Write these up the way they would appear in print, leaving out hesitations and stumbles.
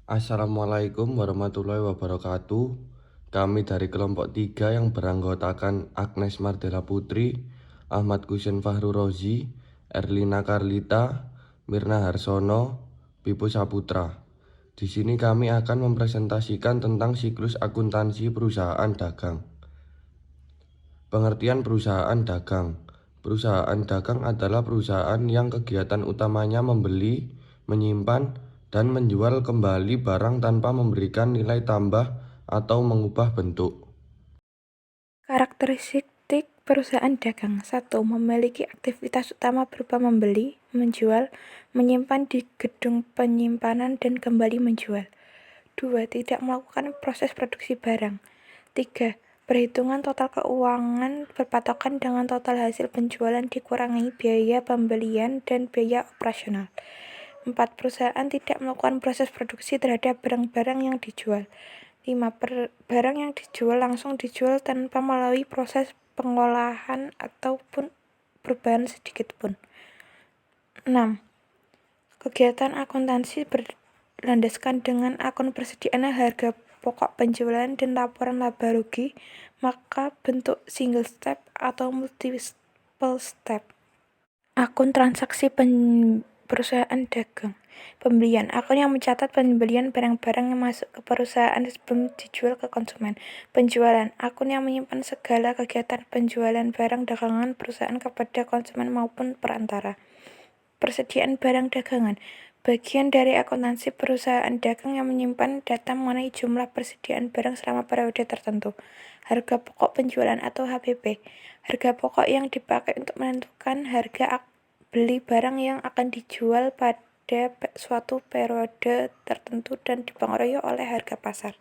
Assalamualaikum warahmatullahi wabarakatuh. Kami dari kelompok 3 yang beranggotakan Agnes Mardela Putri, Ahmad Kusen Fahru Rozi, Erlina Karlita, Mirna Harsono, Pipo Saputra. Di sini kami akan mempresentasikan tentang siklus akuntansi perusahaan dagang. Pengertian perusahaan dagang. Perusahaan dagang adalah perusahaan yang kegiatan utamanya membeli, menyimpan, dan menjual kembali barang tanpa memberikan nilai tambah atau mengubah bentuk. Karakteristik perusahaan dagang. 1. Memiliki aktivitas utama berupa membeli, menjual, menyimpan di gedung penyimpanan dan kembali menjual. 2. Tidak melakukan proses produksi barang. 3. Perhitungan total keuangan berpatokan dengan total hasil penjualan dikurangi biaya pembelian dan biaya operasional. 4. Perusahaan tidak melakukan proses produksi terhadap barang-barang yang dijual. 5. Barang yang dijual langsung dijual tanpa melalui proses pengolahan ataupun perubahan sedikit pun. 6. Kegiatan akuntansi berlandaskan dengan akun persediaan harga pokok penjualan dan laporan laba rugi, maka bentuk single step atau multiple step. Akun transaksi perusahaan dagang. Pembelian. Akun yang mencatat pembelian barang-barang yang masuk ke perusahaan sebelum dijual ke konsumen. Penjualan. Akun yang menyimpan segala kegiatan penjualan barang dagangan perusahaan kepada konsumen maupun perantara. Persediaan barang dagangan. Bagian dari akuntansi perusahaan dagang yang menyimpan data mengenai jumlah persediaan barang selama periode tertentu. Harga pokok penjualan atau HPP. Harga pokok yang dipakai untuk menentukan harga beli barang yang akan dijual pada suatu periode tertentu dan dipengaruhi oleh harga pasar.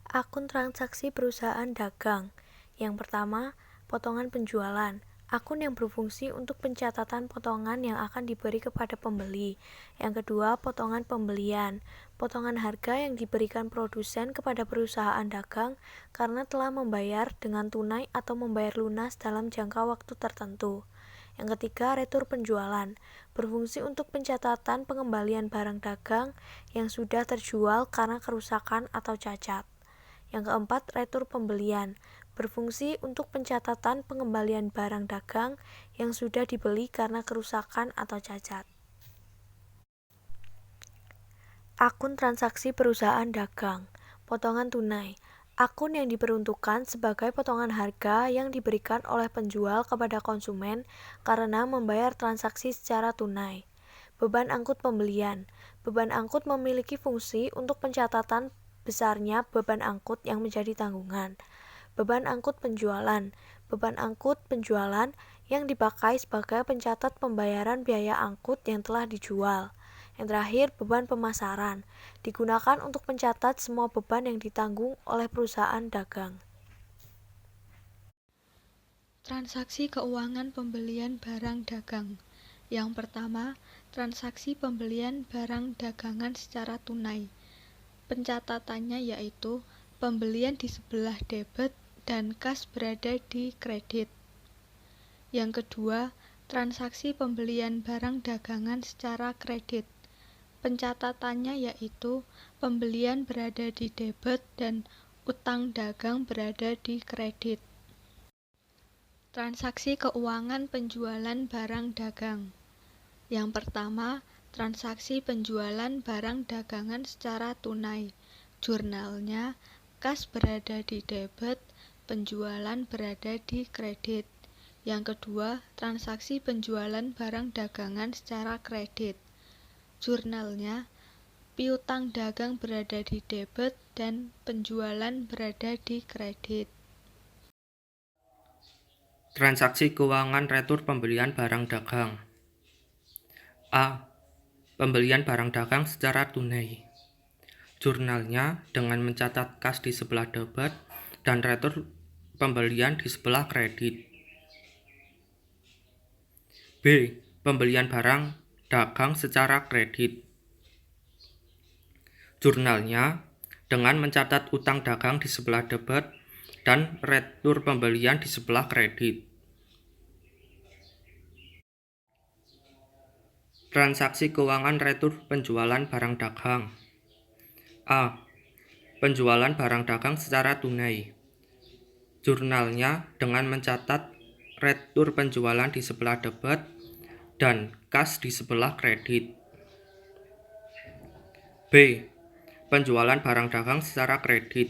Akun transaksi perusahaan dagang. Yang pertama, potongan penjualan. Akun yang berfungsi untuk pencatatan potongan yang akan diberi kepada pembeli. Yang kedua, potongan pembelian. Potongan harga yang diberikan produsen kepada perusahaan dagang karena telah membayar dengan tunai atau membayar lunas dalam jangka waktu tertentu. Yang ketiga, retur penjualan. Berfungsi untuk pencatatan pengembalian barang dagang yang sudah terjual karena kerusakan atau cacat. Yang keempat, retur pembelian. Berfungsi untuk pencatatan pengembalian barang dagang yang sudah dibeli karena kerusakan atau cacat. Akun transaksi perusahaan dagang. Potongan tunai. Akun yang diperuntukkan sebagai potongan harga yang diberikan oleh penjual kepada konsumen karena membayar transaksi secara tunai. Beban angkut pembelian. Beban angkut memiliki fungsi untuk pencatatan besarnya beban angkut yang menjadi tanggungan. Beban angkut penjualan. Beban angkut penjualan yang dipakai sebagai pencatat pembayaran biaya angkut yang telah dijual. Yang terakhir, beban pemasaran. Digunakan untuk mencatat semua beban yang ditanggung oleh perusahaan dagang. Transaksi keuangan pembelian barang dagang. Yang pertama, transaksi pembelian barang dagangan secara tunai. Pencatatannya yaitu pembelian di sebelah debit dan kas berada di kredit. Yang kedua, transaksi pembelian barang dagangan secara kredit. Pencatatannya yaitu pembelian berada di debit dan utang dagang berada di kredit. Transaksi keuangan penjualan barang dagang. Yang pertama, transaksi penjualan barang dagangan secara tunai. Jurnalnya, kas berada di debit, penjualan berada di kredit. Yang kedua, transaksi penjualan barang dagangan secara kredit. Jurnalnya, piutang dagang berada di debit dan penjualan berada di kredit. Transaksi keuangan retur pembelian barang dagang. A. Pembelian barang dagang secara tunai. Jurnalnya dengan mencatat kas di sebelah debit dan retur pembelian di sebelah kredit. B. Pembelian barang dagang secara kredit. Jurnalnya dengan mencatat utang dagang di sebelah debit dan retur pembelian di sebelah kredit. Transaksi keuangan retur penjualan barang dagang. A. Penjualan barang dagang secara tunai. Jurnalnya dengan mencatat retur penjualan di sebelah debit dan kas di sebelah kredit. B. Penjualan barang dagang secara kredit.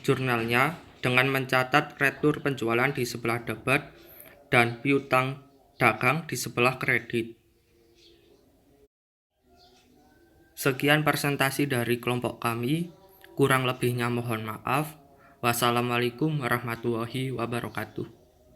Jurnalnya dengan mencatat retur penjualan di sebelah debit dan piutang dagang di sebelah kredit. Sekian presentasi dari kelompok kami, kurang lebihnya mohon maaf. Wassalamualaikum warahmatullahi wabarakatuh.